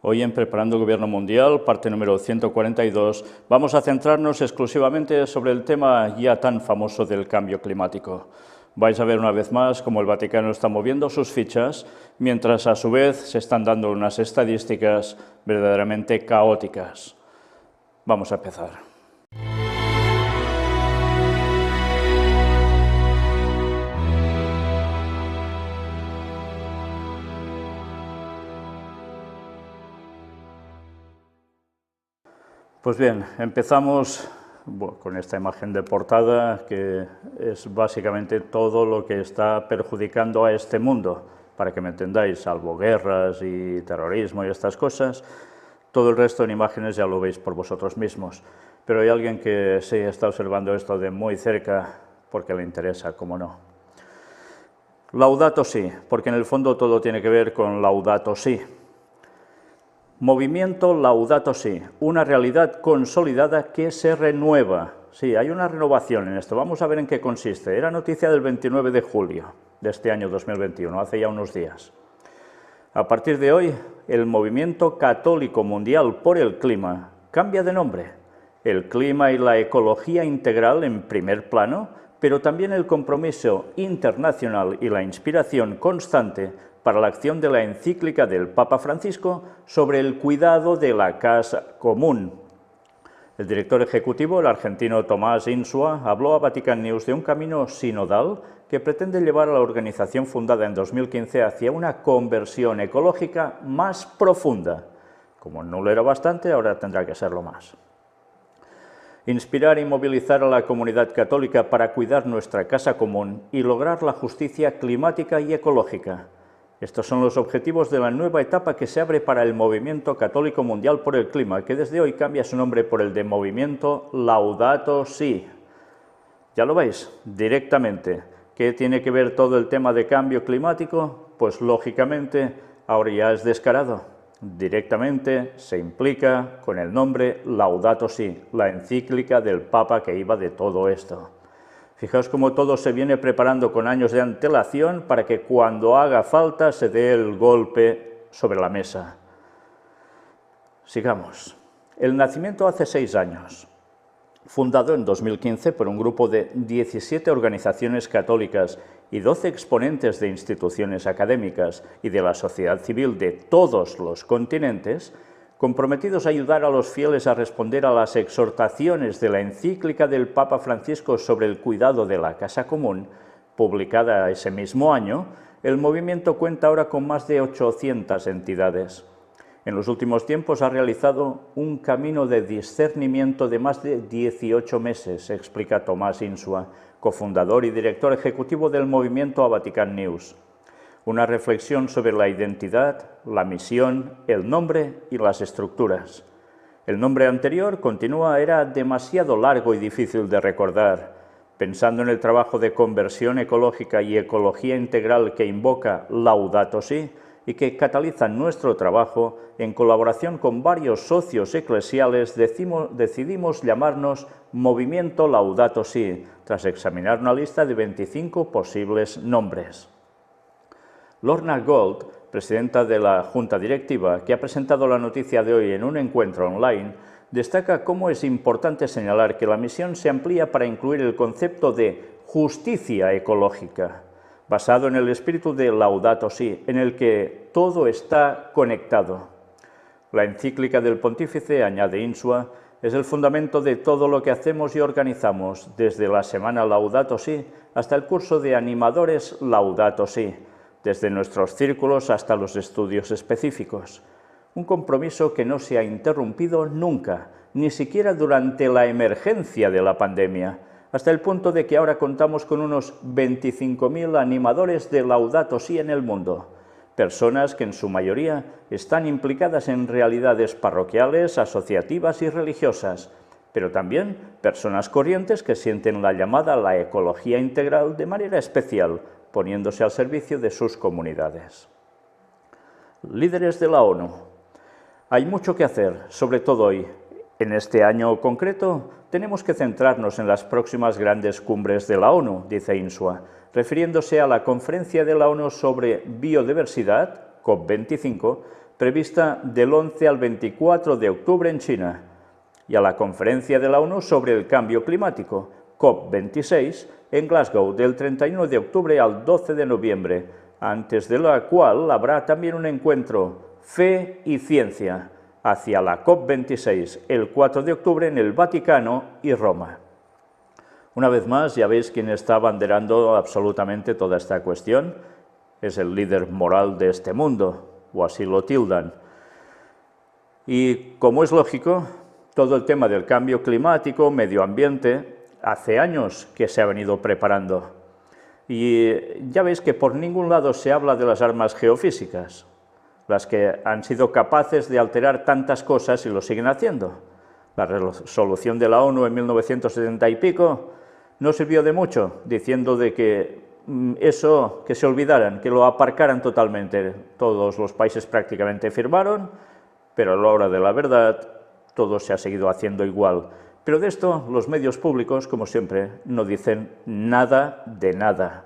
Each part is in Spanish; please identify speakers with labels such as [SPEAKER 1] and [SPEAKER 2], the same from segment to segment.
[SPEAKER 1] Hoy en Preparando Gobierno Mundial, parte número 142, vamos a centrarnos exclusivamente sobre el tema ya tan famoso del cambio climático. Vais a ver una vez más cómo el Vaticano está moviendo sus fichas, mientras a su vez se están dando unas estadísticas verdaderamente caóticas. Vamos a empezar. Pues bien, empezamos con esta imagen de portada, que es básicamente todo lo que está perjudicando a este mundo. Para que me entendáis, salvo guerras y terrorismo y estas cosas, todo el resto en imágenes ya lo veis por vosotros mismos. Pero hay alguien que sí está observando esto de muy cerca porque le interesa, cómo no. Laudato Si, porque en el fondo todo tiene que ver con Laudato Si. Movimiento Laudato Si, una realidad consolidada que se renueva. Sí, hay una renovación en esto. Vamos a ver en qué consiste. Era noticia del 29 de julio de este año 2021, hace ya unos días. A partir de hoy, el Movimiento Católico Mundial por el Clima cambia de nombre. El clima y la ecología integral en primer plano, pero también el compromiso internacional y la inspiración constante para la acción de la encíclica del Papa Francisco sobre el cuidado de la casa común. El director ejecutivo, el argentino Tomás Insua, habló a Vatican News de un camino sinodal que pretende llevar a la organización fundada en 2015 hacia una conversión ecológica más profunda. Como no lo era bastante, ahora tendrá que serlo más. Inspirar y movilizar a la comunidad católica para cuidar nuestra casa común y lograr la justicia climática y ecológica. Estos son los objetivos de la nueva etapa que se abre para el Movimiento Católico Mundial por el Clima, que desde hoy cambia su nombre por el de Movimiento Laudato Si. Ya lo veis, directamente. ¿Qué tiene que ver todo el tema de cambio climático? Pues lógicamente ahora ya es descarado. Directamente se implica con el nombre Laudato Si, la encíclica del Papa que iba de todo esto. Fijaos cómo todo se viene preparando con años de antelación para que cuando haga falta se dé el golpe sobre la mesa. Sigamos. El nacimiento hace 6 años. Fundado en 2015 por un grupo de 17 organizaciones católicas y 12 exponentes de instituciones académicas y de la sociedad civil de todos los continentes, comprometidos a ayudar a los fieles a responder a las exhortaciones de la encíclica del Papa Francisco sobre el cuidado de la casa común, publicada ese mismo año, el movimiento cuenta ahora con más de 800 entidades. En los últimos tiempos ha realizado un camino de discernimiento de más de 18 meses, explica Tomás Insua, cofundador y director ejecutivo del movimiento a Vatican News. Una reflexión sobre la identidad, la misión, el nombre y las estructuras. El nombre anterior, continúa, era demasiado largo y difícil de recordar. Pensando en el trabajo de conversión ecológica y ecología integral que invoca Laudato Si y que cataliza nuestro trabajo, en colaboración con varios socios eclesiales decidimos llamarnos Movimiento Laudato Si, tras examinar una lista de 25 posibles nombres. Lorna Gold, presidenta de la Junta Directiva, que ha presentado la noticia de hoy en un encuentro online, destaca cómo es importante señalar que la misión se amplía para incluir el concepto de justicia ecológica, basado en el espíritu de Laudato Si, en el que todo está conectado. La encíclica del pontífice, añade Insua, es el fundamento de todo lo que hacemos y organizamos, desde la semana Laudato Si hasta el curso de animadores Laudato Si, desde nuestros círculos hasta los estudios específicos. Un compromiso que no se ha interrumpido nunca, ni siquiera durante la emergencia de la pandemia, hasta el punto de que ahora contamos con unos 25.000 animadores de Laudato Si en el mundo, personas que en su mayoría están implicadas en realidades parroquiales, asociativas y religiosas, pero también personas corrientes que sienten la llamada a la ecología integral de manera especial, poniéndose al servicio de sus comunidades. Líderes de la ONU. Hay mucho que hacer, sobre todo hoy. En este año concreto, tenemos que centrarnos en las próximas grandes cumbres de la ONU, dice Insua, refiriéndose a la Conferencia de la ONU sobre Biodiversidad, COP25, prevista del 11 al 24 de octubre en China, y a la Conferencia de la ONU sobre el Cambio Climático, COP26, en Glasgow, del 31 de octubre al 12 de noviembre, antes de la cual habrá también un encuentro Fe y Ciencia, hacia la COP26, el 4 de octubre en el Vaticano y Roma. Una vez más, ya veis quién está abanderando absolutamente toda esta cuestión. Es el líder moral de este mundo, o así lo tildan. Y como es lógico, todo el tema del cambio climático, medio ambiente, hace años que se ha venido preparando. Y ya veis que por ningún lado se habla de las armas geofísicas, las que han sido capaces de alterar tantas cosas y lo siguen haciendo. La resolución de la ONU en 1970 y pico no sirvió de mucho, diciendo de que eso, que se olvidaran, que lo aparcaran totalmente. Todos los países prácticamente firmaron, pero a la hora de la verdad todo se ha seguido haciendo igual. Pero de esto los medios públicos, como siempre, no dicen nada de nada.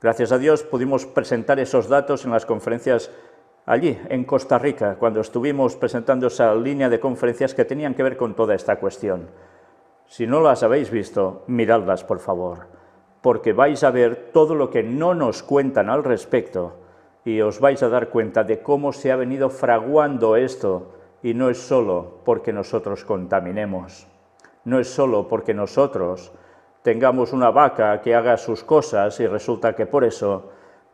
[SPEAKER 1] Gracias a Dios pudimos presentar esos datos en las conferencias allí, en Costa Rica, cuando estuvimos presentando esa línea de conferencias que tenían que ver con toda esta cuestión. Si no las habéis visto, miradlas, por favor, porque vais a ver todo lo que no nos cuentan al respecto y os vais a dar cuenta de cómo se ha venido fraguando esto, y no es solo porque nosotros contaminemos, no es solo porque nosotros tengamos una vaca que haga sus cosas y resulta que por eso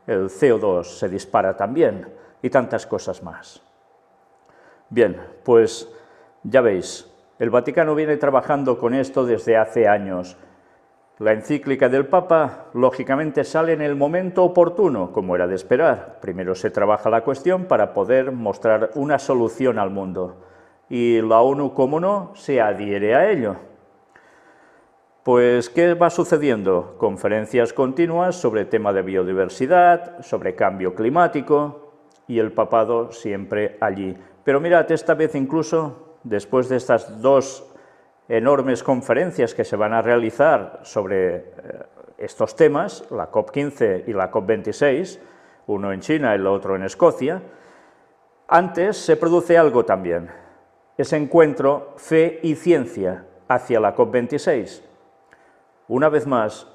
[SPEAKER 1] el CO2 se dispara también, y tantas cosas más. Bien, pues ya veis, el Vaticano viene trabajando con esto desde hace años. La encíclica del Papa, lógicamente, sale en el momento oportuno, como era de esperar. Primero se trabaja la cuestión para poder mostrar una solución al mundo. Y la ONU, cómo no, se adhiere a ello. Pues, ¿qué va sucediendo? Conferencias continuas sobre el tema de biodiversidad, sobre cambio climático, y el papado siempre allí. Pero mirad, esta vez incluso, después de estas dos enormes conferencias que se van a realizar sobre estos temas, la COP15 y la COP26, uno en China y el otro en Escocia, antes se produce algo también, ese encuentro Fe y Ciencia hacia la COP26. Una vez más,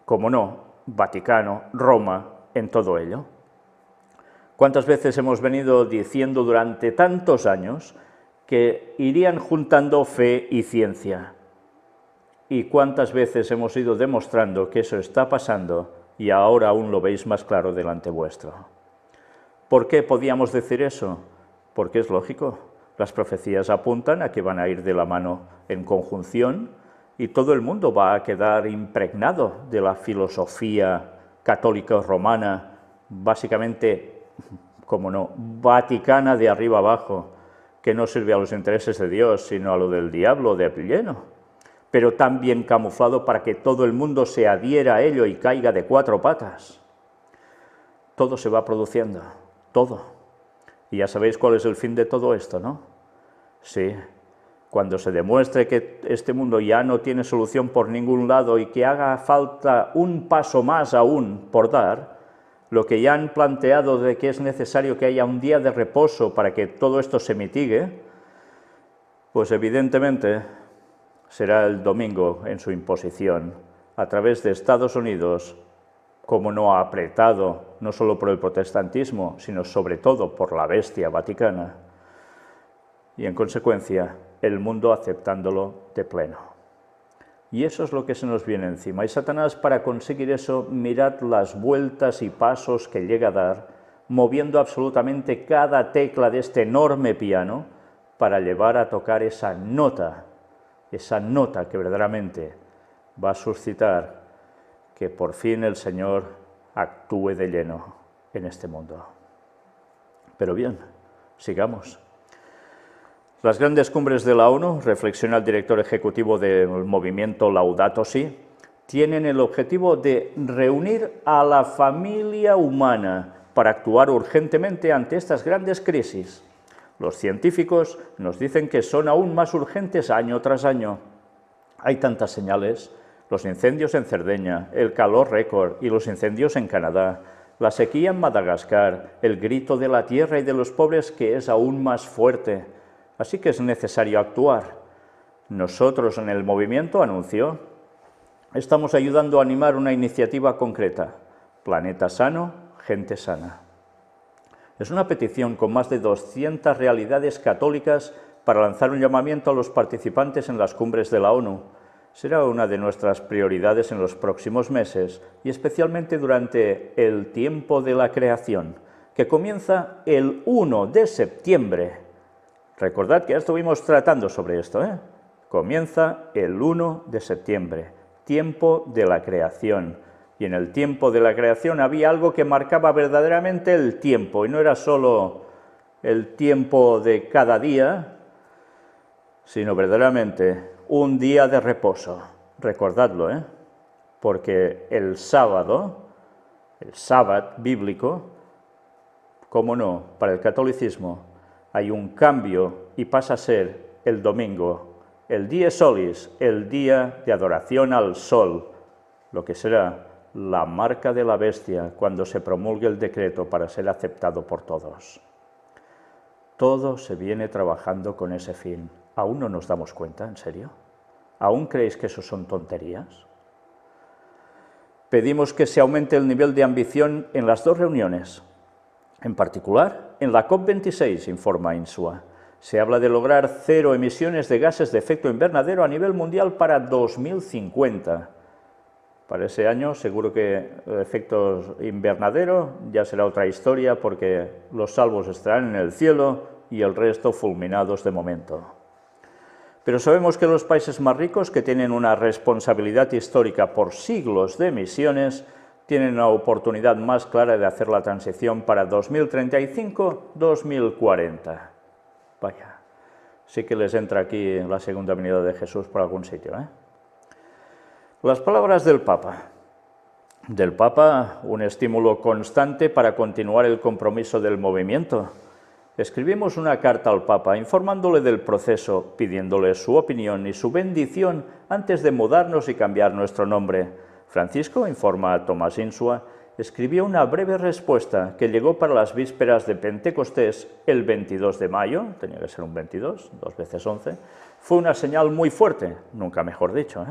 [SPEAKER 1] como no, Vaticano, Roma, en todo ello. ¿Cuántas veces hemos venido diciendo durante tantos años que irían juntando fe y ciencia? ¿Y cuántas veces hemos ido demostrando que eso está pasando y ahora aún lo veis más claro delante vuestro? ¿Por qué podíamos decir eso? Porque es lógico, las profecías apuntan a que van a ir de la mano en conjunción y todo el mundo va a quedar impregnado de la filosofía católica romana, básicamente, como no, vaticana de arriba abajo, que no sirve a los intereses de Dios, sino a lo del diablo de lleno, pero tan bien camuflado para que todo el mundo se adhiera a ello y caiga de cuatro patas. Todo se va produciendo, todo. Y ya sabéis cuál es el fin de todo esto, ¿no? Sí, cuando se demuestre que este mundo ya no tiene solución por ningún lado y que haga falta un paso más aún por dar, lo que ya han planteado de que es necesario que haya un día de reposo para que todo esto se mitigue, pues evidentemente será el domingo en su imposición, a través de Estados Unidos, como no ha apretado, no solo por el protestantismo, sino sobre todo por la bestia vaticana, y en consecuencia el mundo aceptándolo de pleno. Y eso es lo que se nos viene encima. Y Satanás, para conseguir eso, mirad las vueltas y pasos que llega a dar, moviendo absolutamente cada tecla de este enorme piano para llevar a tocar esa nota que verdaderamente va a suscitar que por fin el Señor actúe de lleno en este mundo. Pero bien, sigamos. Las grandes cumbres de la ONU, reflexiona el director ejecutivo del movimiento Laudato Si', tienen el objetivo de reunir a la familia humana para actuar urgentemente ante estas grandes crisis. Los científicos nos dicen que son aún más urgentes año tras año. Hay tantas señales, los incendios en Cerdeña, el calor récord y los incendios en Canadá, la sequía en Madagascar, el grito de la tierra y de los pobres que es aún más fuerte. Así que es necesario actuar. Nosotros en el movimiento, anunció, estamos ayudando a animar una iniciativa concreta. Planeta sano, gente sana. Es una petición con más de 200 realidades católicas para lanzar un llamamiento a los participantes en las cumbres de la ONU. Será una de nuestras prioridades en los próximos meses y especialmente durante el tiempo de la creación, que comienza el 1 de septiembre. Recordad que ya estuvimos tratando sobre esto, ¿eh? Comienza el 1 de septiembre, tiempo de la creación. Y en el tiempo de la creación había algo que marcaba verdaderamente el tiempo, y no era solo el tiempo de cada día, sino verdaderamente un día de reposo. Recordadlo, porque el sábado bíblico, cómo no, para el catolicismo hay un cambio y pasa a ser el domingo, el dies solis, el día de adoración al sol, lo que será la marca de la bestia cuando se promulgue el decreto para ser aceptado por todos. Todo se viene trabajando con ese fin. ¿Aún no nos damos cuenta, en serio? ¿Aún creéis que eso son tonterías? Pedimos que se aumente el nivel de ambición en las dos reuniones. En particular, en la COP26, informa INSUA, se habla de lograr 0 emisiones de gases de efecto invernadero a nivel mundial para 2050. Para ese año seguro que el efecto invernadero ya será otra historia porque los salvos estarán en el cielo y el resto fulminados de momento. Pero sabemos que los países más ricos, que tienen una responsabilidad histórica por siglos de emisiones, tienen una oportunidad más clara de hacer la transición para 2035-2040. Vaya, sí que les entra aquí la segunda venida de Jesús por algún sitio, ¿eh? Las palabras del Papa. Del Papa, un estímulo constante para continuar el compromiso del movimiento. Escribimos una carta al Papa informándole del proceso, pidiéndole su opinión y su bendición antes de mudarnos y cambiar nuestro nombre. Francisco, informa a Tomás Insua, escribió una breve respuesta que llegó para las vísperas de Pentecostés el 22 de mayo, tenía que ser un 22, 2 veces 11, fue una señal muy fuerte, nunca mejor dicho,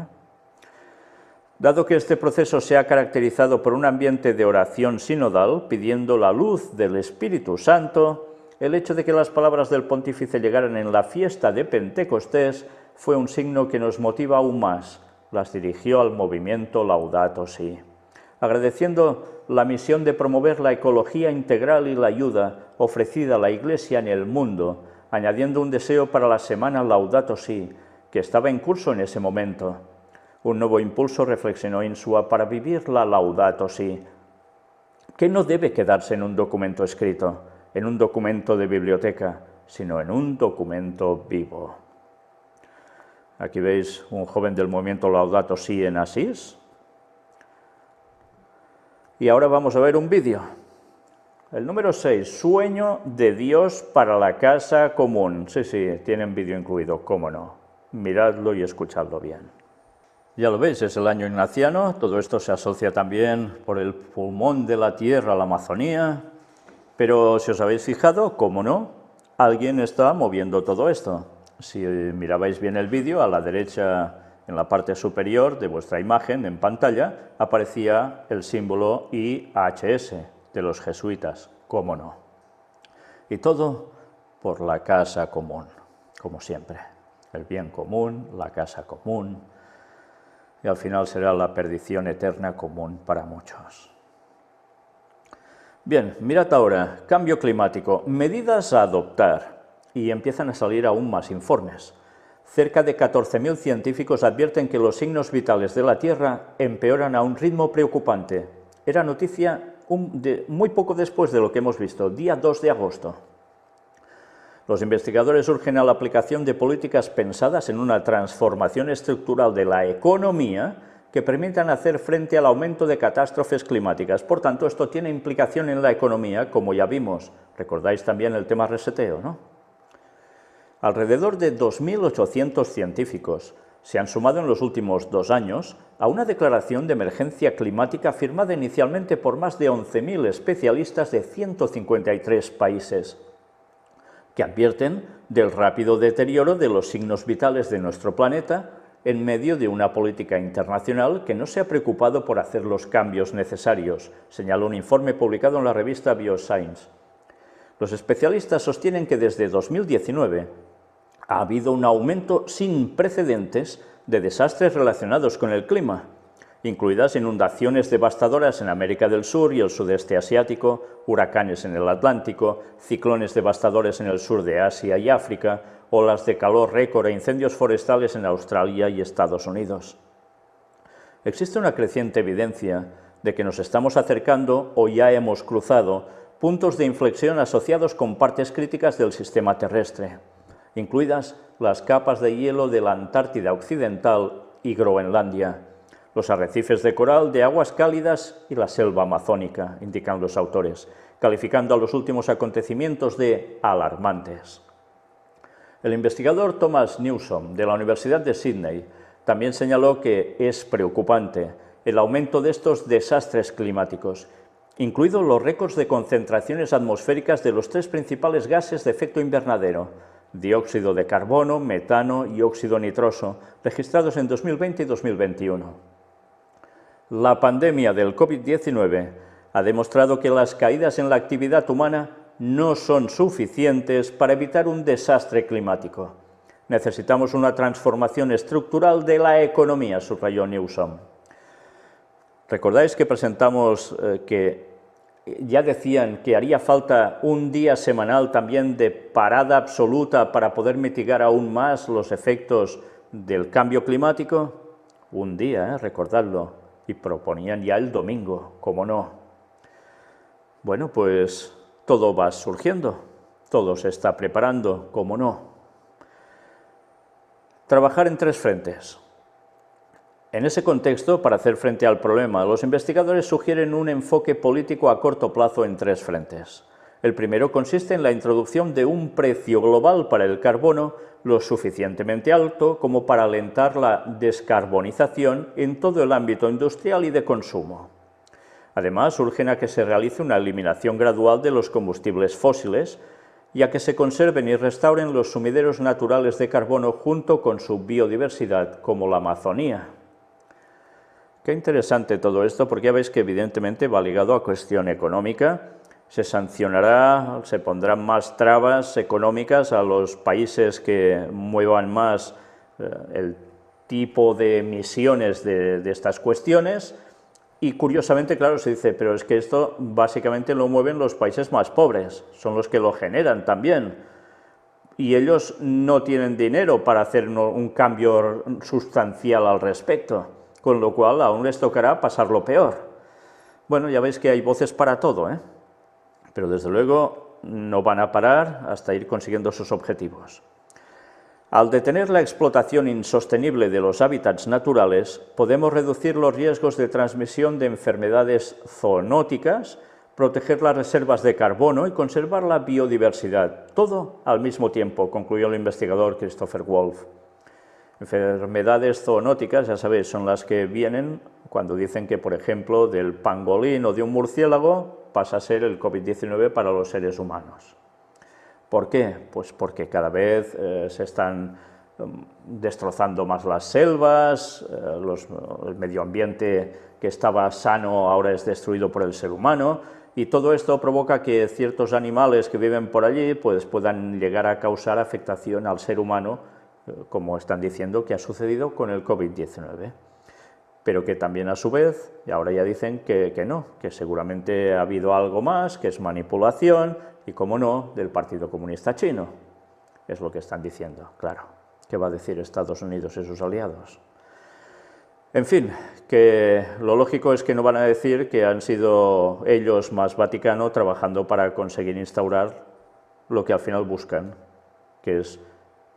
[SPEAKER 1] Dado que este proceso se ha caracterizado por un ambiente de oración sinodal, pidiendo la luz del Espíritu Santo, el hecho de que las palabras del pontífice llegaran en la fiesta de Pentecostés fue un signo que nos motiva aún más. Las dirigió al movimiento Laudato Si, agradeciendo la misión de promover la ecología integral y la ayuda ofrecida a la Iglesia en el mundo, añadiendo un deseo para la semana Laudato Si, que estaba en curso en ese momento. Un nuevo impulso, reflexionó Insua, para vivir la Laudato Si, que no debe quedarse en un documento escrito, en un documento de biblioteca, sino en un documento vivo. Aquí veis un joven del movimiento Laudato Si en Asís. Y ahora vamos a ver un vídeo. El número 6, Sueño de Dios para la casa común. Sí, tienen vídeo incluido, cómo no. Miradlo y escuchadlo bien. Ya lo veis, es el año ignaciano, todo esto se asocia también por el pulmón de la tierra, la Amazonía, pero si os habéis fijado, cómo no, alguien está moviendo todo esto. Si mirabais bien el vídeo, a la derecha, en la parte superior de vuestra imagen, en pantalla, aparecía el símbolo IHS de los jesuitas, cómo no. Y todo por la casa común, como siempre. El bien común, la casa común, y al final será la perdición eterna común para muchos. Bien, mirad ahora, cambio climático, medidas a adoptar, y empiezan a salir aún más informes. Cerca de 14.000 científicos advierten que los signos vitales de la Tierra empeoran a un ritmo preocupante. Era noticia muy poco después de lo que hemos visto, día 2 de agosto. Los investigadores urgen a la aplicación de políticas pensadas en una transformación estructural de la economía que permitan hacer frente al aumento de catástrofes climáticas. Por tanto, esto tiene implicación en la economía, como ya vimos. Recordáis también el tema reseteo, ¿no? Alrededor de 2.800 científicos, se han sumado en los últimos 2 años a una declaración de emergencia climática firmada inicialmente por más de 11.000 especialistas de 153 países, que advierten del rápido deterioro de los signos vitales de nuestro planeta en medio de una política internacional que no se ha preocupado por hacer los cambios necesarios, señala un informe publicado en la revista Bioscience. Los especialistas sostienen que desde 2019 ha habido un aumento sin precedentes de desastres relacionados con el clima, incluidas inundaciones devastadoras en América del Sur y el sudeste asiático, huracanes en el Atlántico, ciclones devastadores en el sur de Asia y África, olas de calor récord e incendios forestales en Australia y Estados Unidos. Existe una creciente evidencia de que nos estamos acercando o ya hemos cruzado puntos de inflexión asociados con partes críticas del sistema terrestre, incluidas las capas de hielo de la Antártida Occidental y Groenlandia, los arrecifes de coral de aguas cálidas y la selva amazónica, indican los autores, calificando a los últimos acontecimientos de alarmantes. El investigador Thomas Newsom, de la Universidad de Sydney, también señaló que es preocupante el aumento de estos desastres climáticos, incluidos los récords de concentraciones atmosféricas de los 3 principales gases de efecto invernadero, dióxido de carbono, metano y óxido nitroso, registrados en 2020 y 2021. La pandemia del COVID-19 ha demostrado que las caídas en la actividad humana no son suficientes para evitar un desastre climático. Necesitamos una transformación estructural de la economía, subrayó Newsom. ¿Recordáis que presentamos que ya decían que haría falta un día semanal también de parada absoluta para poder mitigar aún más los efectos del cambio climático? Un día, recordadlo, y proponían ya el domingo, ¿cómo no? Bueno, pues todo va surgiendo, todo se está preparando, ¿cómo no? Trabajar en 3 frentes. En ese contexto, para hacer frente al problema, los investigadores sugieren un enfoque político a corto plazo en 3 frentes. El primero consiste en la introducción de un precio global para el carbono lo suficientemente alto como para alentar la descarbonización en todo el ámbito industrial y de consumo. Además, urgen a que se realice una eliminación gradual de los combustibles fósiles y a que se conserven y restauren los sumideros naturales de carbono junto con su biodiversidad, como la Amazonía. Qué interesante todo esto, porque ya veis que evidentemente va ligado a cuestión económica. Se sancionará, se pondrán más trabas económicas a los países que muevan más el tipo de emisiones de estas cuestiones. Y curiosamente, claro, se dice, pero es que esto básicamente lo mueven los países más pobres, son los que lo generan también. Y ellos no tienen dinero para hacer un cambio sustancial al respecto, con lo cual aún les tocará pasarlo peor. Bueno, ya veis que hay voces para todo, pero desde luego no van a parar hasta ir consiguiendo sus objetivos. Al detener la explotación insostenible de los hábitats naturales, podemos reducir los riesgos de transmisión de enfermedades zoonóticas, proteger las reservas de carbono y conservar la biodiversidad, todo al mismo tiempo, concluyó el investigador Christopher Wolf. Enfermedades zoonóticas, ya sabéis, son las que vienen cuando dicen que, por ejemplo, del pangolín o de un murciélago pasa a ser el COVID-19 para los seres humanos. ¿Por qué? Pues porque cada vez se están destrozando más las selvas, el medio ambiente que estaba sano ahora es destruido por el ser humano, y todo esto provoca que ciertos animales que viven por allí pues, puedan llegar a causar afectación al ser humano, como están diciendo que ha sucedido con el COVID-19. Pero que también a su vez, y ahora ya dicen que no, que seguramente ha habido algo más, que es manipulación, y como no, del Partido Comunista Chino. Es lo que están diciendo, claro. ¿Qué va a decir Estados Unidos y sus aliados? En fin, que lo lógico es que no van a decir que han sido ellos más Vaticano trabajando para conseguir instaurar lo que al final buscan, que es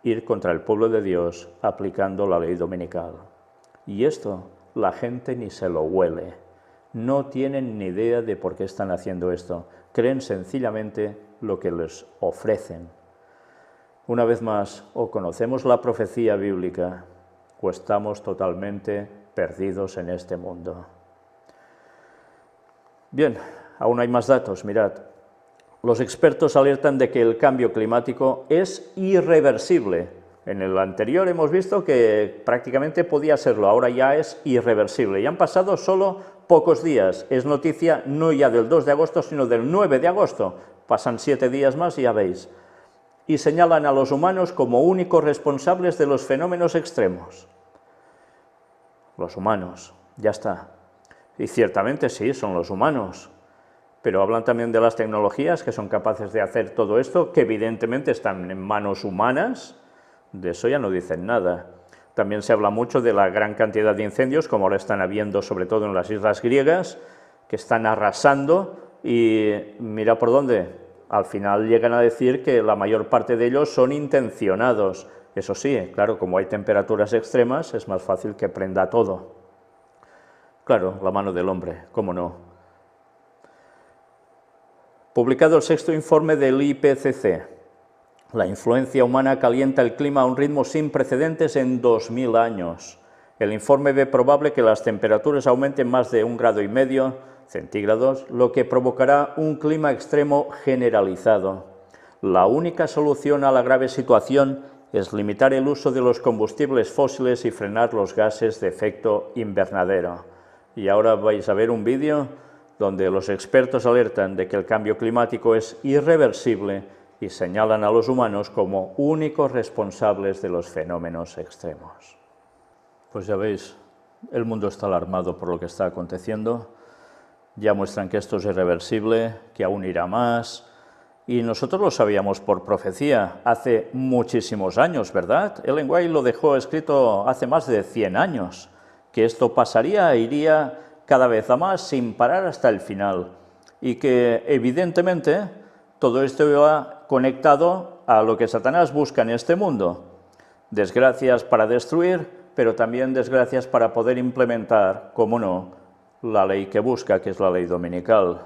[SPEAKER 1] ir contra el pueblo de Dios aplicando la ley dominical. Y esto la gente ni se lo huele, no tienen ni idea de por qué están haciendo esto, creen sencillamente lo que les ofrecen. Una vez más, o conocemos la profecía bíblica, o estamos totalmente perdidos en este mundo. Bien, aún hay más datos, mirad. Los expertos alertan de que el cambio climático es irreversible. En el anterior hemos visto que prácticamente podía serlo, ahora ya es irreversible. Y han pasado solo pocos días. Es noticia no ya del 2 de agosto, sino del 9 de agosto. Pasan 7 días más y ya veis. Y señalan a los humanos como únicos responsables de los fenómenos extremos. Los humanos, ya está. Y ciertamente sí, son los humanos. Pero hablan también de las tecnologías que son capaces de hacer todo esto, que evidentemente están en manos humanas, de eso ya no dicen nada. También se habla mucho de la gran cantidad de incendios, como ahora están habiendo, sobre todo en las islas griegas, que están arrasando, y mira por dónde, al final llegan a decir que la mayor parte de ellos son intencionados. Eso sí, claro, como hay temperaturas extremas, es más fácil que prenda todo. Claro, la mano del hombre, cómo no. Publicado el 6º informe del IPCC, la influencia humana calienta el clima a un ritmo sin precedentes en 2000 años. El informe ve probable que las temperaturas aumenten más de 1,5 grados centígrados, lo que provocará un clima extremo generalizado. La única solución a la grave situación es limitar el uso de los combustibles fósiles y frenar los gases de efecto invernadero. Y ahora vais a ver un vídeo donde los expertos alertan de que el cambio climático es irreversible y señalan a los humanos como únicos responsables de los fenómenos extremos. Pues ya veis, el mundo está alarmado por lo que está aconteciendo, ya muestran que esto es irreversible, que aún irá más, y nosotros lo sabíamos por profecía hace muchísimos años, ¿verdad? Ellen White lo dejó escrito hace más de 100 años, que esto pasaría e iría cada vez a más sin parar hasta el final, y que evidentemente todo esto va conectado a lo que Satanás busca en este mundo, desgracias para destruir, pero también desgracias para poder implementar, como no, la ley que busca, que es la ley dominical,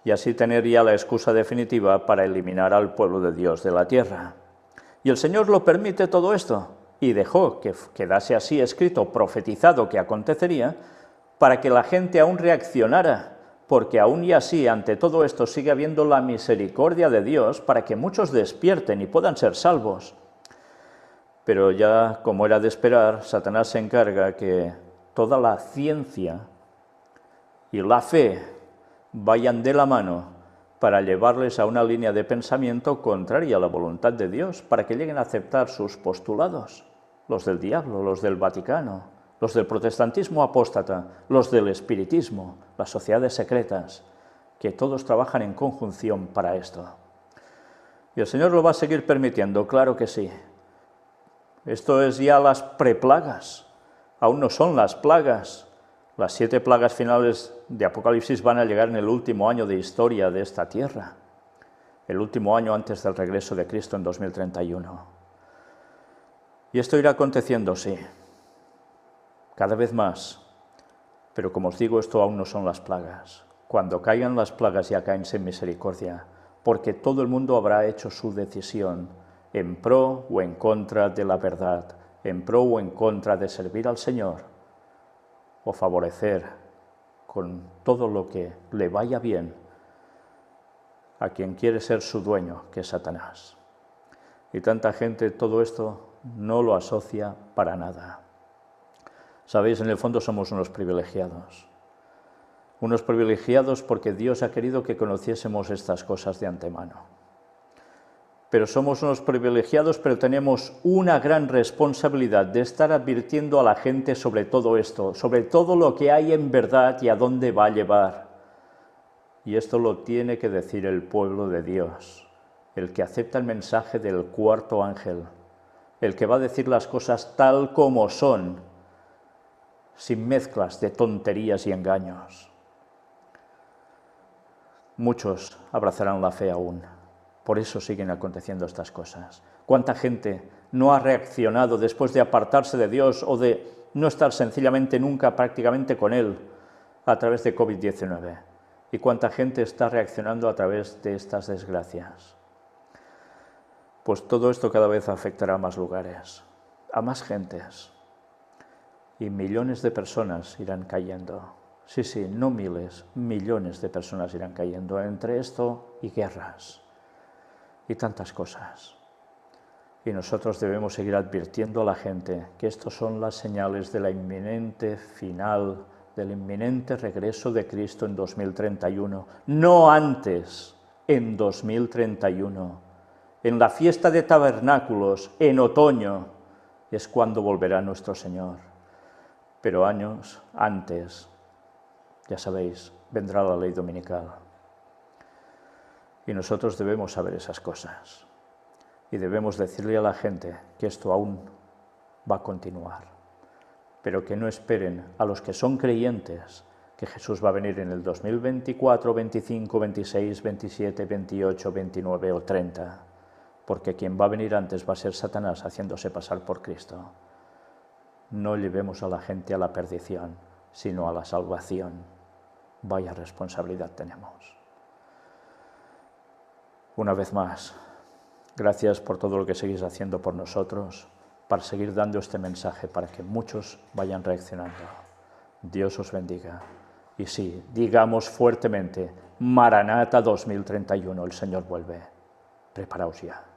[SPEAKER 1] y así tener ya la excusa definitiva para eliminar al pueblo de Dios de la tierra. Y el Señor lo permite todo esto, y dejó que quedase así escrito, profetizado que acontecería, para que la gente aún reaccionara, porque aún y así ante todo esto sigue habiendo la misericordia de Dios para que muchos despierten y puedan ser salvos. Pero ya, como era de esperar, Satanás se encarga que toda la ciencia y la fe vayan de la mano para llevarles a una línea de pensamiento contraria a la voluntad de Dios, para que lleguen a aceptar sus postulados, los del diablo, los del Vaticano, los del protestantismo apóstata, los del espiritismo, las sociedades secretas, que todos trabajan en conjunción para esto. Y el Señor lo va a seguir permitiendo, claro que sí. Esto es ya las preplagas, aún no son las plagas. Las 7 plagas finales de Apocalipsis van a llegar en el último año de historia de esta tierra, el último año antes del regreso de Cristo en 2031. Y esto irá aconteciendo, sí, cada vez más, pero como os digo, esto aún no son las plagas. Cuando caigan las plagas ya caen sin misericordia, porque todo el mundo habrá hecho su decisión en pro o en contra de la verdad, en pro o en contra de servir al Señor, o favorecer con todo lo que le vaya bien a quien quiere ser su dueño, que es Satanás. Y tanta gente todo esto no lo asocia para nada. Sabéis, en el fondo somos unos privilegiados porque Dios ha querido que conociésemos estas cosas de antemano. Pero somos unos privilegiados, pero tenemos una gran responsabilidad de estar advirtiendo a la gente sobre todo esto, sobre todo lo que hay en verdad y a dónde va a llevar. Y esto lo tiene que decir el pueblo de Dios, el que acepta el mensaje del 4.º ángel, el que va a decir las cosas tal como son, sin mezclas de tonterías y engaños. Muchos abrazarán la fe aún, por eso siguen aconteciendo estas cosas. ¿Cuánta gente no ha reaccionado después de apartarse de Dios o de no estar sencillamente nunca prácticamente con Él a través de COVID-19? ¿Y cuánta gente está reaccionando a través de estas desgracias? Pues todo esto cada vez afectará a más lugares, a más gentes. y millones de personas irán cayendo. Sí, sí, no miles, millones de personas irán cayendo entre esto y guerras y tantas cosas. Y nosotros debemos seguir advirtiendo a la gente que estos son las señales de la inminente final, del inminente regreso de Cristo en 2031, no antes, en 2031. En la fiesta de tabernáculos, en otoño, es cuando volverá nuestro Señor. Pero años antes, ya sabéis, vendrá la ley dominical. Y nosotros debemos saber esas cosas. Y debemos decirle a la gente que esto aún va a continuar. Pero que no esperen a los que son creyentes que Jesús va a venir en el 2024, 25, 26, 27, 28, 29 o 30. Porque quien va a venir antes va a ser Satanás haciéndose pasar por Cristo. No llevemos a la gente a la perdición, sino a la salvación. Vaya responsabilidad tenemos. Una vez más, gracias por todo lo que seguís haciendo por nosotros, para seguir dando este mensaje, para que muchos vayan reaccionando. Dios os bendiga. Y sí, digamos fuertemente, Maranata 2031, el Señor vuelve. Preparaos ya.